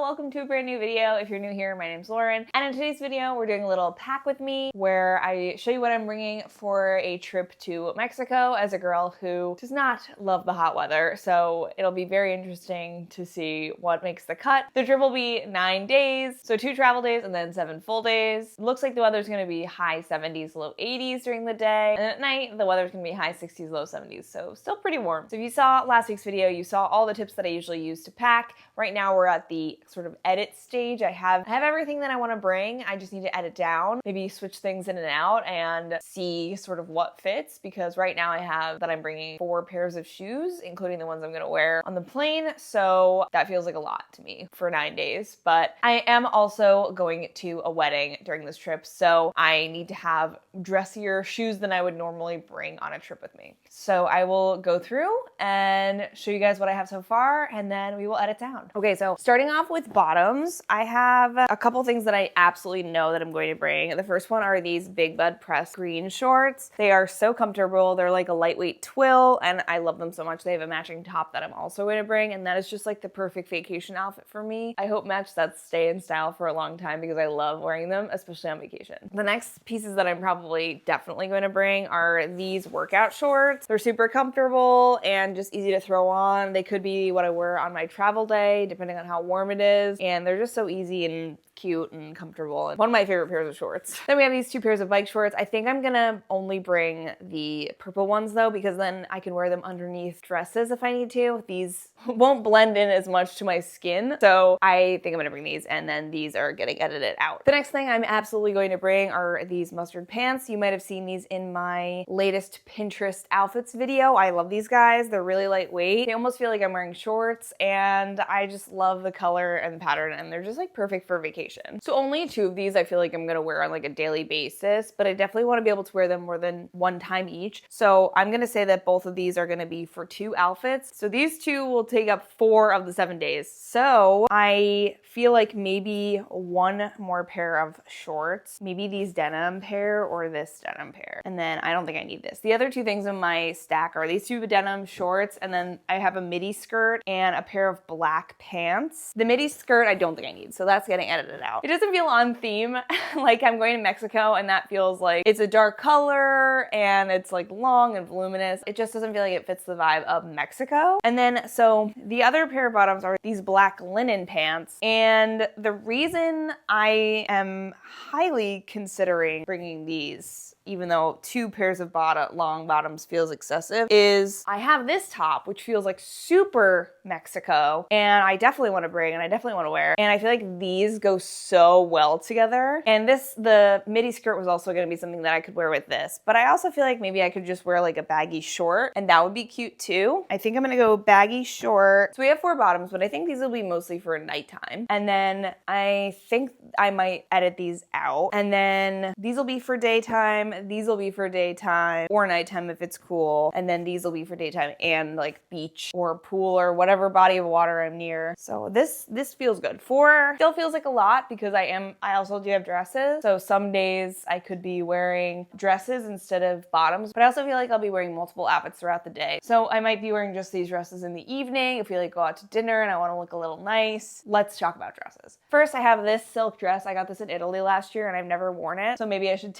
welcome to a brand new video. If you're new here, my name's Lauren, and in today's video we're doing a little pack with me where I show you what I'm bringing for a trip to Mexico as a girl who does not love the hot weather, so it'll be very interesting to see what makes the cut. The trip will be 9 days, so 2 travel days and then 7 full days. Looks like the weather's going to be high 70s, low 80s during the day, and at night the weather's going to be high 60s, low 70s, so still pretty warm. So if you saw last week's video, you saw all the tips that I usually use to pack. Right now we're at the sort of edit stage. I have everything that I want to bring. I just need to edit down, maybe switch things in and out and see sort of what fits, because right now I have that I'm bringing 4 pairs of shoes, including the ones I'm going to wear on the plane. So that feels like a lot to me for 9 days, but I am also going to a wedding during this trip. So I need to have dressier shoes than I would normally bring on a trip with me. So I will go through and show you guys what I have so far, and then we will edit down. Okay, so starting off with bottoms, I have a couple things that I absolutely know that I'm going to bring. The first one are these Big Bud press green shorts. They are so comfortable. They're like a lightweight twill, and I love them so much. They have a matching top that I'm also going to bring, and that is just like the perfect vacation outfit for me. I hope match that stay in style for a long time because I love wearing them, especially on vacation. The next pieces that I'm probably definitely going to bring are these workout shorts. They're super comfortable and just easy to throw on. They could be what I wear on my travel day, depending on how warm it is, and they're just so easy and cute and comfortable, and one of my favorite pairs of shorts. Then we have these 2 pairs of bike shorts. I think I'm gonna only bring the purple ones though, because then I can wear them underneath dresses if I need to. These won't blend in as much to my skin, so I think I'm gonna bring these, and then these are getting edited out. The next thing I'm absolutely going to bring are these mustard pants. You might have seen these in my latest Pinterest outfits video. I love these guys. They're really lightweight. They almost feel like I'm wearing shorts, and I just love the color and the pattern, and they're just like perfect for vacation. So only 2 of these I feel like I'm gonna wear on like a daily basis, but I definitely want to be able to wear them more than one time each. So I'm gonna say that both of these are gonna be for 2 outfits. So these 2 will take up 4 of the 7 days. So I feel like maybe 1 more pair of shorts, maybe these denim pair or this denim pair. And then I don't think I need this. The other 2 things in my stack are these 2 denim shorts, and then I have a midi skirt and a pair of black pants. The midi skirt I don't think I need, so that's getting edited out. It doesn't feel on theme. Like I'm going to Mexico and that feels like it's a dark color and it's like long and voluminous. It just doesn't feel like it fits the vibe of Mexico. And then so the other pair of bottoms are these black linen pants, and the reason I am highly considering bringing these, even though 2 pairs of long bottoms feels excessive, is I have this top, which feels like super Mexico, and I definitely want to bring, and I definitely want to wear, and I feel like these go so well together. And the midi skirt was also going to be something that I could wear with this, but I also feel like maybe I could just wear like a baggy short, and that would be cute too. I think I'm going to go baggy short. So we have 4 bottoms, but I think these will be mostly for nighttime. And then I think I might edit these out, and then these will be for daytime. These will be for daytime or nighttime if it's cool. And then these will be for daytime and like beach or pool or whatever body of water I'm near. So this feels good. 4 still feels like a lot because I also do have dresses. So some days I could be wearing dresses instead of bottoms, but I also feel like I'll be wearing multiple outfits throughout the day. So I might be wearing just these dresses in the evening if we like go out to dinner and I want to look a little nice. Let's talk about dresses. First, I have this silk dress. I got this in Italy last year and I've never worn it. So maybe I should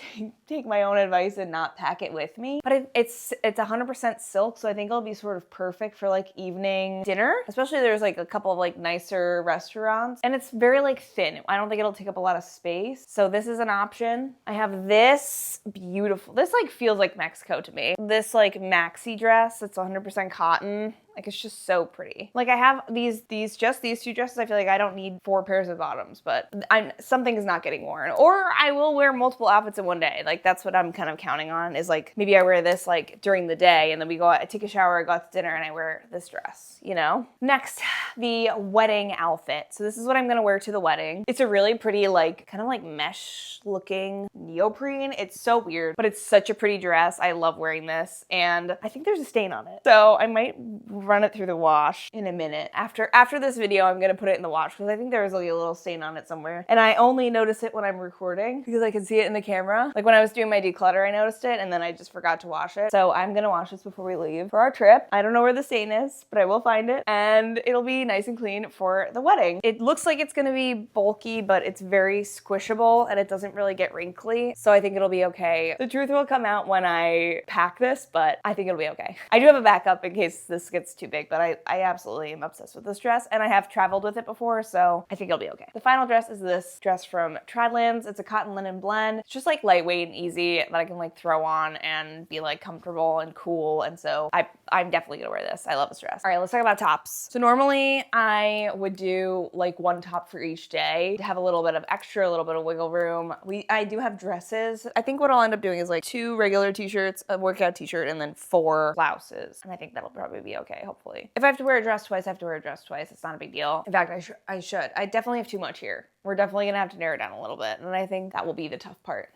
take my own advice and not pack it with me. But it's 100% silk, so I think it'll be sort of perfect for like evening dinner, especially there's like a couple of like nicer restaurants, and it's very like thin. I don't think it'll take up a lot of space. So this is an option. I have this beautiful, this like feels like Mexico to me. This like maxi dress, it's 100% cotton. Like, it's just so pretty. Like, I have these 2 dresses. I feel like I don't need 4 pairs of bottoms, but something is not getting worn. Or I will wear multiple outfits in one day. Like, that's what I'm kind of counting on, is like, maybe I wear this like during the day and then I take a shower, I go out to dinner, and I wear this dress, you know? Next, the wedding outfit. So this is what I'm gonna wear to the wedding. It's a really pretty, like, kind of like mesh looking neoprene. It's so weird, but it's such a pretty dress. I love wearing this, and I think there's a stain on it. So I might run it through the wash in a minute. After this video, I'm gonna put it in the wash because I think there was like a little stain on it somewhere. And I only notice it when I'm recording because I can see it in the camera. Like when I was doing my declutter, I noticed it and then I just forgot to wash it. So I'm gonna wash this before we leave for our trip. I don't know where the stain is, but I will find it and it'll be nice and clean for the wedding. It looks like it's gonna be bulky, but it's very squishable and it doesn't really get wrinkly. So I think it'll be okay. The truth will come out when I pack this, but I think it'll be okay. I do have a backup in case this gets too big, but I absolutely am obsessed with this dress and I have traveled with it before, so I think it'll be okay. The final dress is this dress from Tradlands. It's a cotton linen blend. It's just like lightweight and easy that I can like throw on and be like comfortable and cool. And so I'm definitely gonna wear this. I love this dress. All right, let's talk about tops. So normally I would do like one top for each day to have a little bit of extra, a little bit of wiggle room. I do have dresses. I think what I'll end up doing is like 2 regular t-shirts, a workout t-shirt, and then 4 blouses. And I think that'll probably be okay, hopefully. If I have to wear a dress twice, I have to wear a dress twice. It's not a big deal. In fact, I should. I definitely have too much here. We're definitely gonna have to narrow down a little bit, and I think that will be the tough part.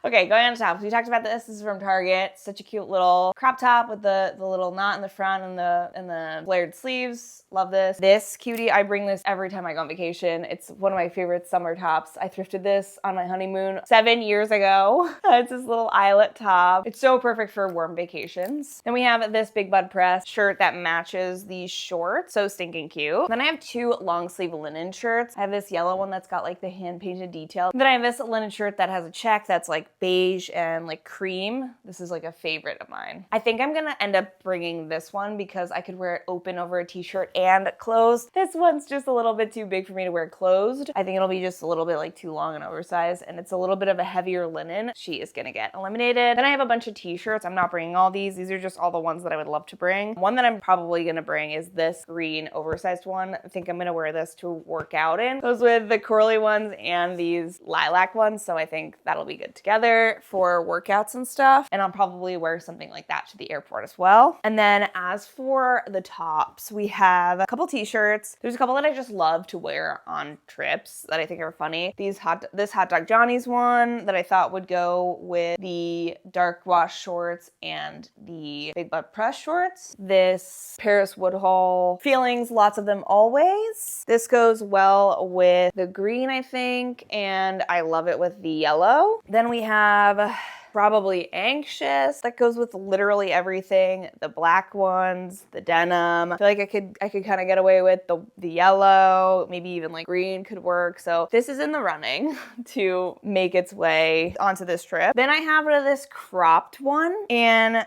Okay, going on to tops. We talked about this. This is from Target. Such a cute little crop top with the little knot in the front and the flared sleeves. Love this. This cutie, I bring this every time I go on vacation. It's one of my favorite summer tops. I thrifted this on my honeymoon 7 years ago. It's this little eyelet top. It's so perfect for warm vacations. Then we have this big bud press shirt that matches these shorts. So stinking cute. Then I have 2 long sleeve linen shirts. I have this yellow one that's got like the hand painted detail. Then I have this linen shirt that has a check that's like beige and like cream. This is like a favorite of mine. I think I'm gonna end up bringing this one because I could wear it open over a t-shirt and closed. This one's just a little bit too big for me to wear closed. I think it'll be just a little bit like too long and oversized, and it's a little bit of a heavier linen. She is gonna get eliminated. Then I have a bunch of t-shirts. I'm not bringing all these. These are just all the ones that I would love to bring. One that I'm probably gonna bring is this green oversized one. I think I'm gonna wear this to work out in. Goes with the curly ones and these lilac ones, so I think that'll be good together for workouts and stuff. And I'll probably wear something like that to the airport as well. And then as for the tops, we have a couple t-shirts. There's a couple that I just love to wear on trips that I think are funny. This Hot Dog Johnny's one that I thought would go with the dark wash shorts and the big butt press shorts. This Paris Woodhull Feelings, lots of them always. This goes well with the green, I think, and I love it with the yellow. Then we have Probably Anxious. That goes with literally everything. The black ones, the denim. I feel like I could kind of get away with the yellow, maybe even like green could work. So this is in the running to make its way onto this trip. Then I have this cropped one, and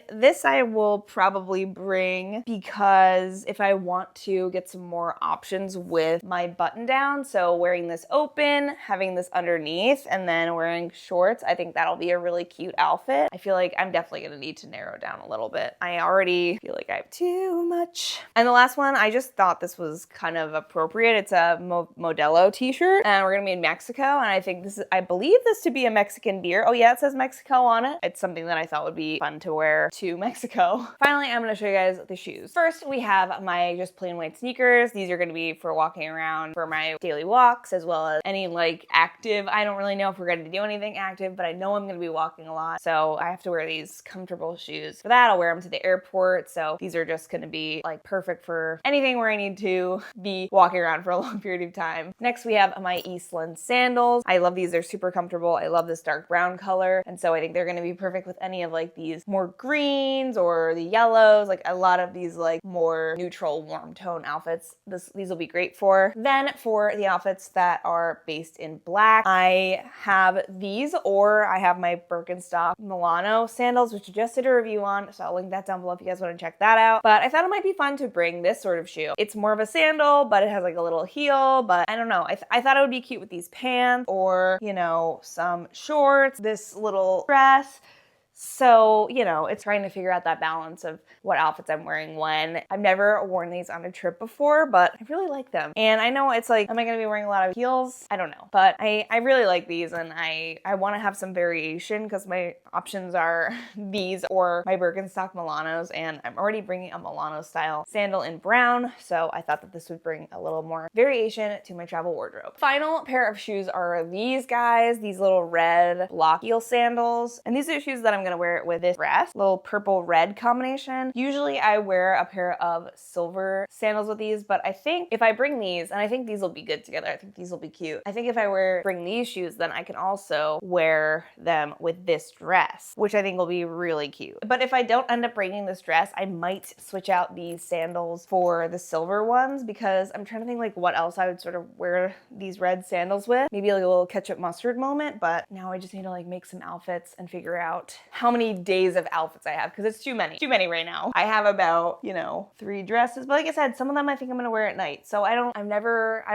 this I will probably bring because if I want to get some more options with my button down, so wearing this open, having this underneath, and then wearing shorts, I think that'll be a really cute outfit. I feel like I'm definitely gonna need to narrow down a little bit. I already feel like I have too much. And the last one, I just thought this was kind of appropriate. It's a Modelo t-shirt, and we're gonna be in Mexico, and I believe this to be a Mexican beer. Oh yeah, it says Mexico on it. It's something that I thought would be fun to wear to Mexico. Finally, I'm gonna show you guys the shoes. First, we have my just plain white sneakers. These are gonna be for walking around for my daily walks, as well as any like active. I don't really know if we're gonna do anything active, but I know I'm gonna be walking a lot, so I have to wear these comfortable shoes. For that, I'll wear them to the airport, so these are just gonna be like perfect for anything where I need to be walking around for a long period of time. Next, we have my Eastland sandals. I love these. They're super comfortable. I love this dark brown color, and so I think they're gonna be perfect with any of like these more greens or the yellows, like a lot of these like more neutral warm tone outfits. These will be great for. Then for the outfits that are based in black, I have these, or I have my Birkenstock Milano sandals, which I just did a review on, so I'll link that down below if you guys want to check that out. But I thought it might be fun to bring this sort of shoe. It's more of a sandal, but it has like a little heel, but I don't know. I thought it would be cute with these pants or, you know, some shorts, this little dress. So, you know, it's trying to figure out that balance of what outfits I'm wearing when. I've never worn these on a trip before, but I really like them. And I know it's like, am I going to be wearing a lot of heels? I don't know. But I really like these, and I want to have some variation because my options are these or my Birkenstock Milanos, and I'm already bringing a Milano style sandal in brown, so I thought that this would bring a little more variation to my travel wardrobe. Final pair of shoes are these guys, these little red block heel sandals. And these are shoes that I'm I'm gonna wear it with this dress, little purple red combination. Usually I wear a pair of silver sandals with these, but I think if I bring these, and I think these will be good together, I think these will be cute. I think if I bring these shoes, then I can also wear them with this dress, which I think will be really cute. But if I don't end up bringing this dress, I might switch out these sandals for the silver ones, because I'm trying to think like what else I would sort of wear these red sandals with. Maybe like a little ketchup mustard moment, but now I just need to like make some outfits and figure out how many days of outfits I have, because it's too many right now. I have about, you know, 3 dresses, but like I said, some of them I think I'm gonna wear at night. So I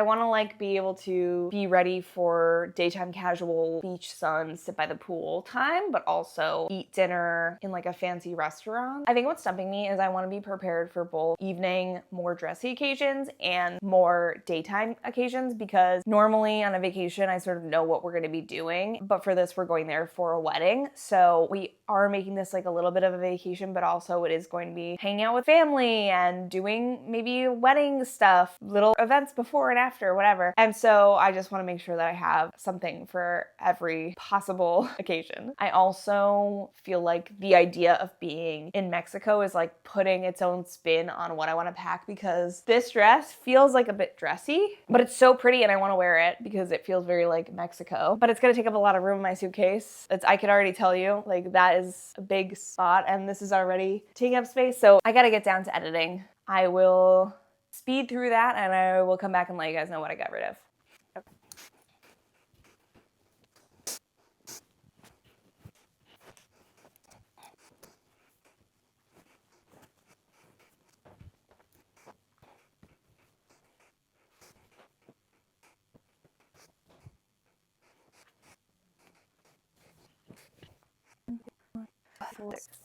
want to like be able to be ready for daytime casual beach sun, sit by the pool time, but also eat dinner in like a fancy restaurant. I think what's stumping me is I want to be prepared for both evening, more dressy occasions and more daytime occasions, because normally on a vacation I sort of know what we're going to be doing, but for this we're going there for a wedding. So we are making this like a little bit of a vacation, but also it is going to be hanging out with family and doing maybe wedding stuff, little events before and after, whatever. And so I just want to make sure that I have something for every possible occasion. I also feel like the idea of being in Mexico is like putting its own spin on what I want to pack, because this dress feels like a bit dressy, but it's so pretty and I want to wear it because it feels very like Mexico. But it's going to take up a lot of room in my suitcase. I can already tell you, like, that is a big spot and this is already taking up space. So I got to get down to editing. I will speed through that and I will come back and let you guys know what I got rid of.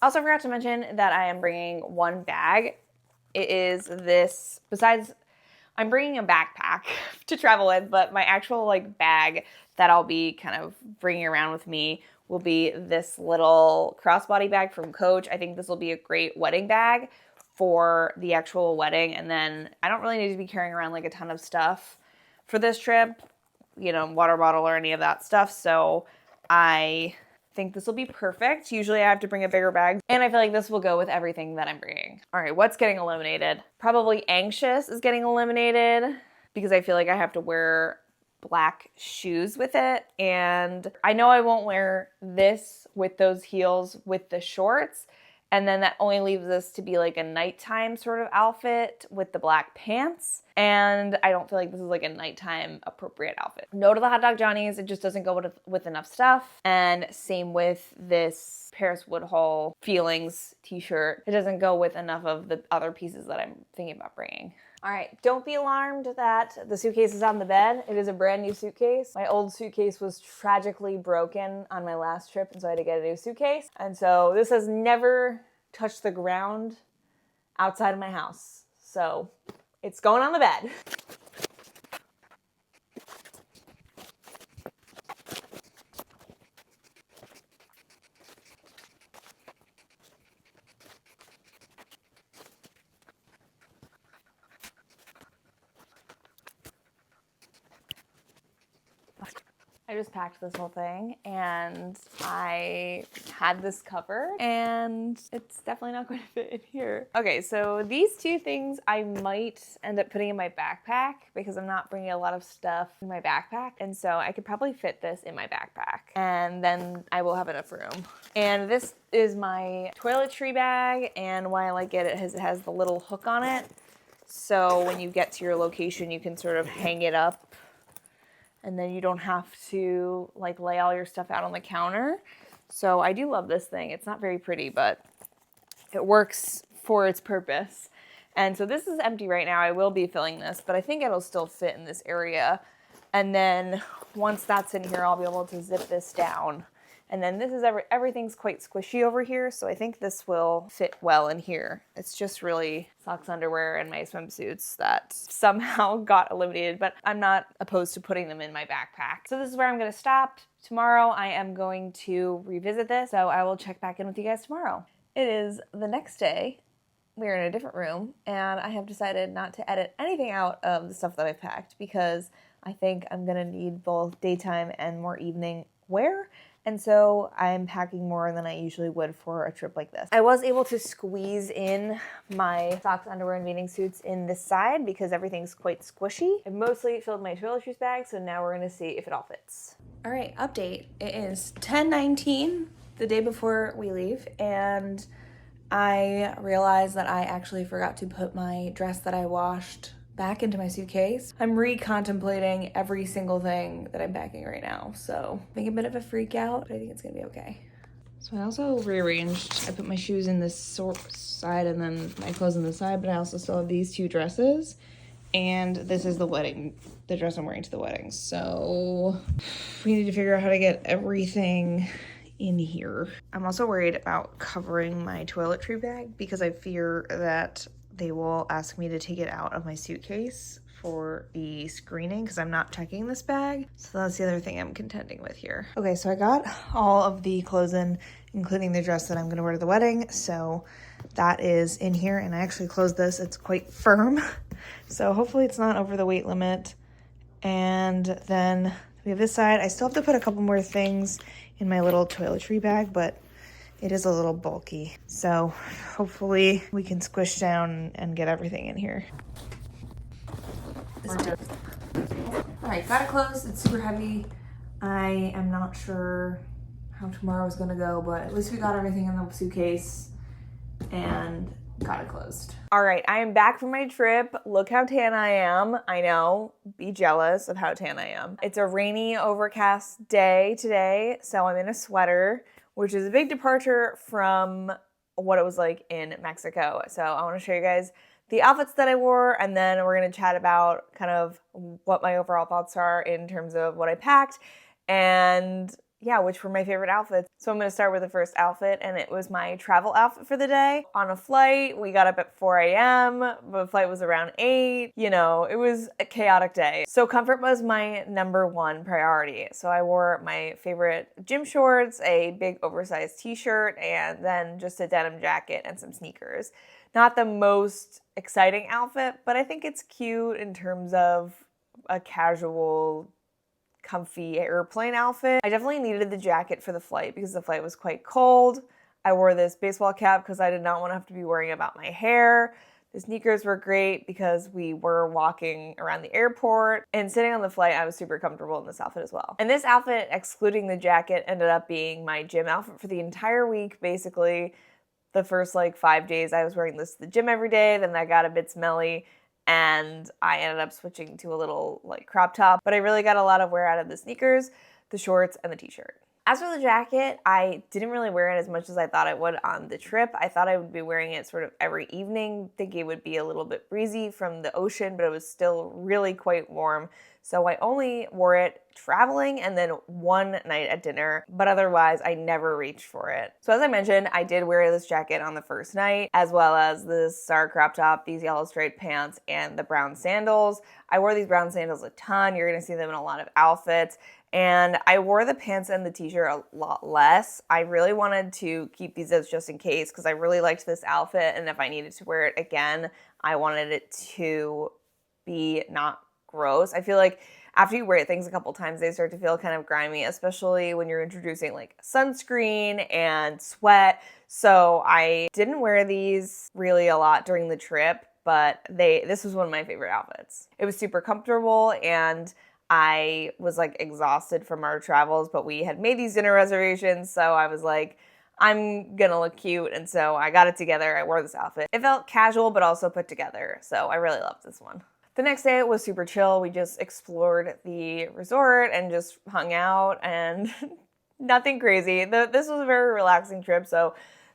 Also forgot to mention that I am bringing one bag. It is this, besides I'm bringing a backpack to travel with, but my actual like bag that I'll be kind of bringing around with me will be this little crossbody bag from Coach. I think this will be a great wedding bag for the actual wedding. And then I don't really need to be carrying around like a ton of stuff for this trip, you know, water bottle or any of that stuff. So I think this will be perfect. Usually I have to bring a bigger bag, and I feel like this will go with everything that I'm bringing. All right, what's getting eliminated? Probably anxious is getting eliminated because I feel like I have to wear black shoes with it. And I know I won't wear this with those heels with the shorts. And then that only leaves us to be like a nighttime sort of outfit with the black pants. And I don't feel like this is like a nighttime appropriate outfit. No to the Hot Dog Johnnies. It just doesn't go with enough stuff. And same with this Paris Woodhull Feelings t-shirt. It doesn't go with enough of the other pieces that I'm thinking about bringing. All right, don't be alarmed that the suitcase is on the bed. It is a brand new suitcase. My old suitcase was tragically broken on my last trip, and so I had to get a new suitcase. And so this has never touched the ground outside of my house. So it's going on the bed. I just packed this whole thing and I had this covered and it's definitely not going to fit in here. Okay, so these two things I might end up putting in my backpack because I'm not bringing a lot of stuff in my backpack. And so I could probably fit this in my backpack and then I will have enough room. And this is my toiletry bag, and why I like it, it has the little hook on it. So when you get to your location, you can sort of hang it up, and then you don't have to like lay all your stuff out on the counter. So I do love this thing. It's not very pretty, but it works for its purpose. And so this is empty right now. I will be filling this, but I think it'll still fit in this area. And then once that's in here, I'll be able to zip this down. And then this is everything's quite squishy over here, so I think this will fit well in here. It's just really socks, underwear, and my swimsuits that somehow got eliminated, but I'm not opposed to putting them in my backpack. So this is where I'm gonna stop. Tomorrow I am going to revisit this, so I will check back in with you guys tomorrow. It is the next day. We're in a different room, and I have decided not to edit anything out of the stuff that I've packed because I think I'm gonna need both daytime and more evening wear. and so I'm packing more than I usually would for a trip like this. I was able to squeeze in my socks, underwear, and bathing suits in this side because everything's quite squishy. I mostly filled my toiletries bag, so now we're gonna see if it all fits. All right, update. It is 10:19, the day before we leave, and I realized that I actually forgot to put my dress that I washed back into my suitcase. I'm recontemplating every single thing that I'm packing right now, so being a bit of a freak out, but I think it's gonna be okay. So I also rearranged. I put my shoes in this side and then my clothes on the side, but I also still have these two dresses, and this is the dress I'm wearing to the wedding. So we need to figure out how to get everything in here. I'm also worried about covering my toiletry bag because I fear that they will ask me to take it out of my suitcase for the screening because I'm not checking this bag. So that's the other thing I'm contending with here. Okay, so I got all of the clothes in, including the dress that I'm gonna wear to the wedding. So that is in here, and I actually closed this. It's quite firm. So hopefully it's not over the weight limit. And then we have this side. I still have to put a couple more things in my little toiletry bag, but it is a little bulky. So hopefully we can squish down and get everything in here. All right, got it closed. It's super heavy. I am not sure how tomorrow is gonna go, but at least we got everything in the suitcase and got it closed. All right, I am back from my trip. Look how tan I am. I know, be jealous of how tan I am. It's a rainy, overcast day today, so I'm in a sweater, which is a big departure from what it was like in Mexico. So I wanna show you guys the outfits that I wore, and then we're gonna chat about kind of what my overall thoughts are in terms of what I packed, and yeah, which were my favorite outfits. So I'm gonna start with the first outfit, and it was my travel outfit for the day. On a flight, we got up at 4 a.m., the flight was around 8. You know, it was a chaotic day. So comfort was my number one priority. So I wore my favorite gym shorts, a big oversized t-shirt, and then just a denim jacket and some sneakers. Not the most exciting outfit, but I think it's cute in terms of a casual, comfy airplane outfit. I definitely needed the jacket for the flight because the flight was quite cold. I wore this baseball cap because I did not want to have to be worrying about my hair. The sneakers were great because we were walking around the airport, and sitting on the flight, I was super comfortable in this outfit as well. And this outfit, excluding the jacket, ended up being my gym outfit for the entire week, basically. The first 5 days I was wearing this to the gym every day, then that got a bit smelly, and I ended up switching to a little crop top, but I really got a lot of wear out of the sneakers, the shorts, and the t-shirt. As for the jacket, I didn't really wear it as much as I thought I would on the trip. I thought I would be wearing it sort of every evening, thinking it would be a little bit breezy from the ocean, but it was still really quite warm. So I only wore it traveling and then one night at dinner, but otherwise I never reached for it. So as I mentioned, I did wear this jacket on the first night, as well as this SAR crop top, these yellow striped pants, and the brown sandals. I wore these brown sandals a ton. You're gonna see them in a lot of outfits. And I wore the pants and the t-shirt a lot less. I really wanted to keep these as just in case because I really liked this outfit, and if I needed to wear it again, I wanted it to be not gross. I feel like after you wear things a couple times, they start to feel kind of grimy, especially when you're introducing sunscreen and sweat. So I didn't wear these really a lot during the trip, but this was one of my favorite outfits. It was super comfortable, and I was exhausted from our travels, but we had made these dinner reservations, so I was like, I'm gonna look cute, and so I got it together. I wore this outfit. It felt casual, but also put together, so I really loved this one. The next day, it was super chill. We just explored the resort and just hung out, and nothing crazy. This was a very relaxing trip, so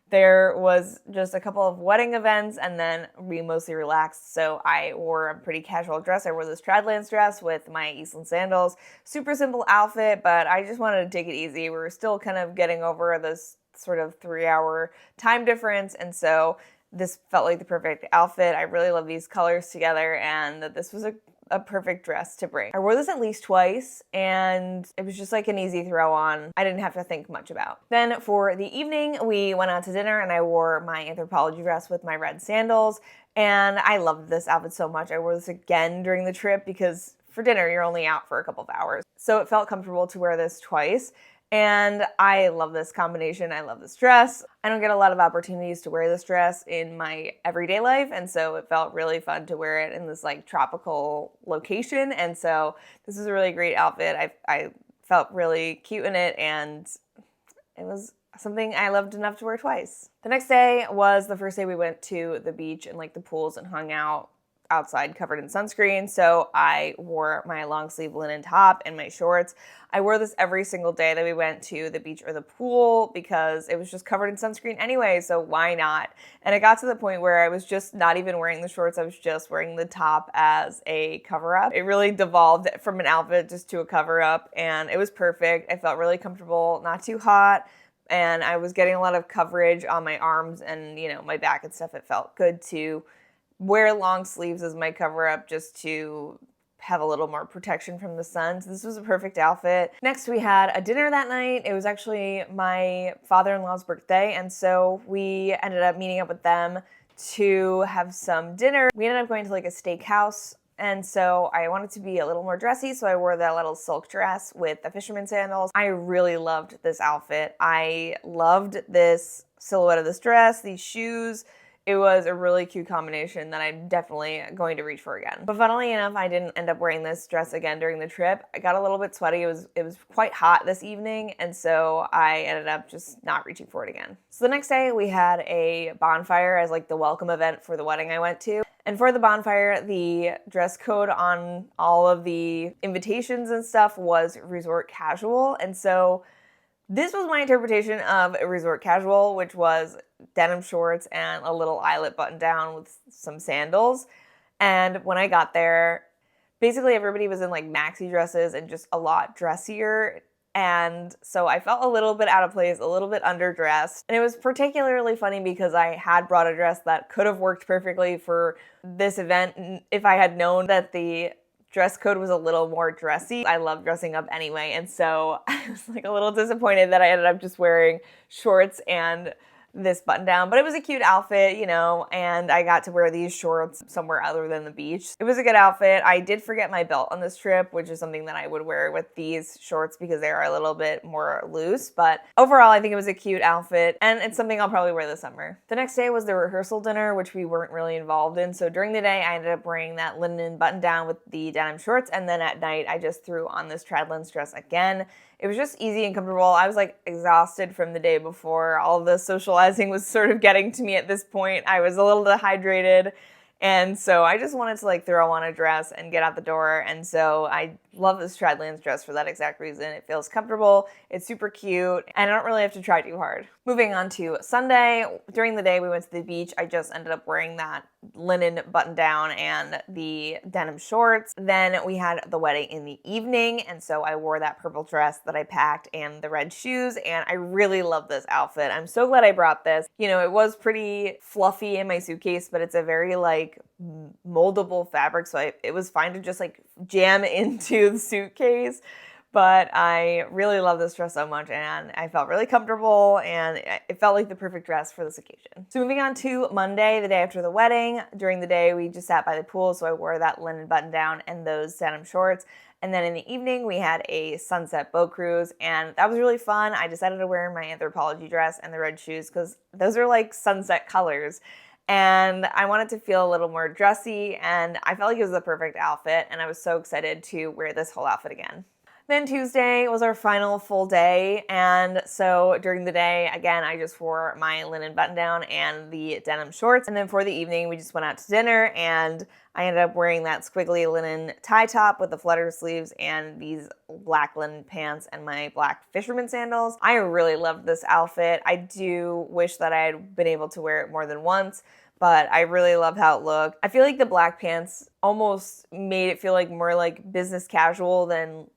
there was just a couple of wedding events, and then we mostly relaxed. So I wore a pretty casual dress. I wore this Tradlands dress with my Eastland sandals. Super simple outfit, but I just wanted to take it easy. We were still kind of getting over this sort of 3-hour time difference, and so this felt like the perfect outfit. I really love these colors together, and this was a perfect dress to bring. I wore this at least twice, and it was just an easy throw on. I didn't have to think much about. Then for the evening, we went out to dinner, and I wore my Anthropologie dress with my red sandals, and I loved this outfit so much. I wore this again during the trip because for dinner, you're only out for a couple of hours. So it felt comfortable to wear this twice. And I love this combination. I love this dress. I don't get a lot of opportunities to wear this dress in my everyday life, and so it felt really fun to wear it in this like tropical location. And so this is a really great outfit. I felt really cute in it, and it was something I loved enough to wear twice. The next day was the first day we went to the beach and like the pools and hung out outside covered in sunscreen. So I wore my long sleeve linen top and my shorts. I wore this every single day that we went to the beach or the pool because it was just covered in sunscreen anyway, so why not? And it got to the point where I was just not even wearing the shorts, I was just wearing the top as a cover-up. It really devolved from an outfit just to a cover-up, and it was perfect. I felt really comfortable, not too hot, and I was getting a lot of coverage on my arms and, you know, my back and stuff. It felt good to wear long sleeves as my cover-up just to have a little more protection from the sun. So this was a perfect outfit. Next, we had a dinner that night. It was actually my father-in-law's birthday, and so we ended up meeting up with them to have some dinner. We ended up going to like a steakhouse, and so I wanted to be a little more dressy, so I wore that little silk dress with the fisherman sandals. I really loved this outfit. I loved this silhouette of this dress, these shoes. It was a really cute combination that I'm definitely going to reach for again. But funnily enough, I didn't end up wearing this dress again during the trip. I got a little bit sweaty. It was quite hot this evening, and so I ended up just not reaching for it again. So the next day we had a bonfire as like the welcome event for the wedding I went to. And for the bonfire, the dress code on all of the invitations and stuff was resort casual. And so this was my interpretation of a resort casual, which was denim shorts and a little eyelet button down with some sandals. And when I got there, basically everybody was in like maxi dresses and just a lot dressier. And so I felt a little bit out of place, a little bit underdressed. And it was particularly funny because I had brought a dress that could have worked perfectly for this event if I had known that the dress code was a little more dressy. I love dressing up anyway, and so I was like a little disappointed that I ended up just wearing shorts and this button down, but it was a cute outfit, you know, and I got to wear these shorts somewhere other than the beach. It was a good outfit. I did forget my belt on this trip, which is something that I would wear with these shorts because they are a little bit more loose, but overall I think it was a cute outfit, and it's something I'll probably wear this summer. The next day was the rehearsal dinner, which we weren't really involved in, so during the day I ended up wearing that linen button down with the denim shorts, and then at night I just threw on this Tradlands dress again. It was just easy and comfortable. I was like exhausted from the day before. All the socializing was sort of getting to me at this point. I was a little dehydrated, and so I just wanted to like throw on a dress and get out the door. And so I love this Tradlands dress for that exact reason. It feels comfortable, it's super cute, and I don't really have to try too hard. Moving on to Sunday, during the day we went to the beach. I just ended up wearing that linen button down and the denim shorts. Then we had the wedding in the evening, and so I wore that purple dress that I packed and the red shoes, and I really love this outfit. I'm so glad I brought this. You know, it was pretty fluffy in my suitcase, but it's a very like moldable fabric, so it was fine to just like jam into the suitcase. But I really love this dress so much, and I felt really comfortable, and it felt like the perfect dress for this occasion. So moving on to Monday, the day after the wedding. During the day, we just sat by the pool, so I wore that linen button down and those denim shorts. And then in the evening, we had a sunset boat cruise, and that was really fun. I decided to wear my Anthropologie dress and the red shoes because those are like sunset colors. And I wanted to feel a little more dressy, and I felt like it was the perfect outfit, and I was so excited to wear this whole outfit again. Then Tuesday was our final full day, and so during the day, again, I just wore my linen button-down and the denim shorts, and then for the evening, we just went out to dinner, and I ended up wearing that squiggly linen tie top with the flutter sleeves and these black linen pants and my black fisherman sandals. I really loved this outfit. I do wish that I had been able to wear it more than once, but I really loved how it looked. I feel like the black pants almost made it feel like more like business casual than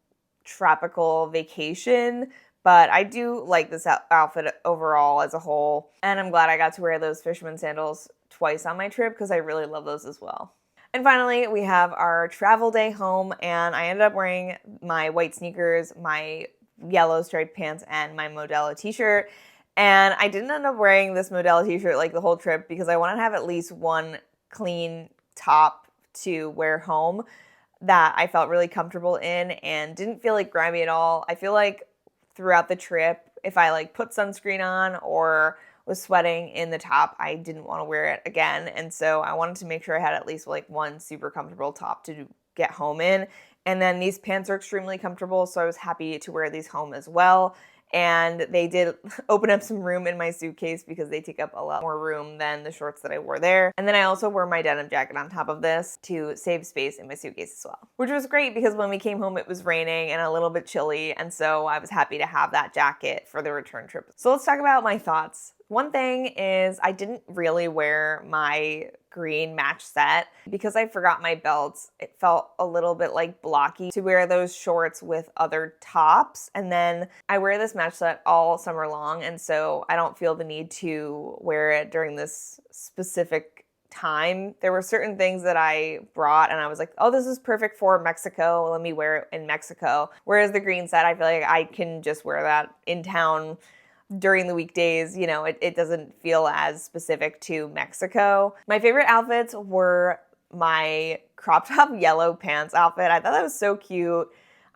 tropical vacation, but I do like this outfit overall as a whole, and I'm glad I got to wear those fisherman sandals twice on my trip because I really love those as well. And finally, we have our travel day home, and I ended up wearing my white sneakers, my yellow striped pants, and my Modella t-shirt. And I didn't end up wearing this Modella t-shirt like the whole trip because I wanted to have at least one clean top to wear home that I felt really comfortable in and didn't feel like grimy at all. I feel like throughout the trip. If I like put sunscreen on or was sweating in the top, I didn't want to wear it again. And so I wanted to make sure I had at least like one super comfortable top to get home in. And then these pants are extremely comfortable, so I was happy to wear these home as well. And they did open up some room in my suitcase because they take up a lot more room than the shorts that I wore there. And then I also wore my denim jacket on top of this to save space in my suitcase as well, which was great because when we came home it was raining and a little bit chilly, and so I was happy to have that jacket for the return trip. So let's talk about my thoughts. One thing is I didn't really wear my green match set because I forgot my belts. It felt a little bit like blocky to wear those shorts with other tops. And then I wear this match set all summer long, and so I don't feel the need to wear it during this specific time. There were certain things that I brought and I was like, oh, this is perfect for Mexico. Let me wear it in Mexico. Whereas the green set, I feel like I can just wear that in town during the weekdays. You know, it doesn't feel as specific to Mexico. My favorite outfits were my crop top yellow pants outfit. I thought that was so cute.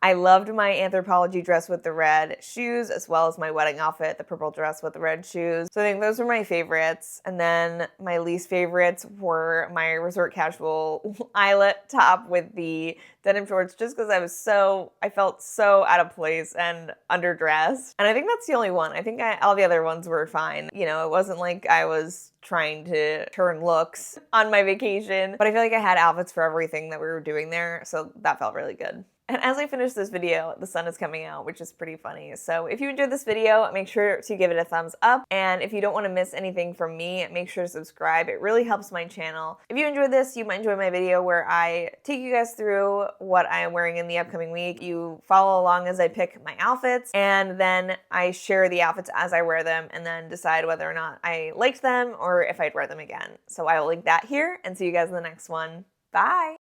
I loved my Anthropologie dress with the red shoes, as well as my wedding outfit, the purple dress with the red shoes. So I think those were my favorites. And then my least favorites were my resort casual eyelet top with the denim shorts, just because I felt so out of place and underdressed. And I think that's the only one. I think all the other ones were fine. You know, it wasn't like I was trying to turn looks on my vacation, but I feel like I had outfits for everything that we were doing there, so that felt really good. And as I finish this video, the sun is coming out, which is pretty funny. So if you enjoyed this video, make sure to give it a thumbs up. And if you don't want to miss anything from me, make sure to subscribe. It really helps my channel. If you enjoyed this, you might enjoy my video where I take you guys through what I am wearing in the upcoming week. You follow along as I pick my outfits, and then I share the outfits as I wear them and then decide whether or not I liked them or if I'd wear them again. So I will link that here and see you guys in the next one. Bye!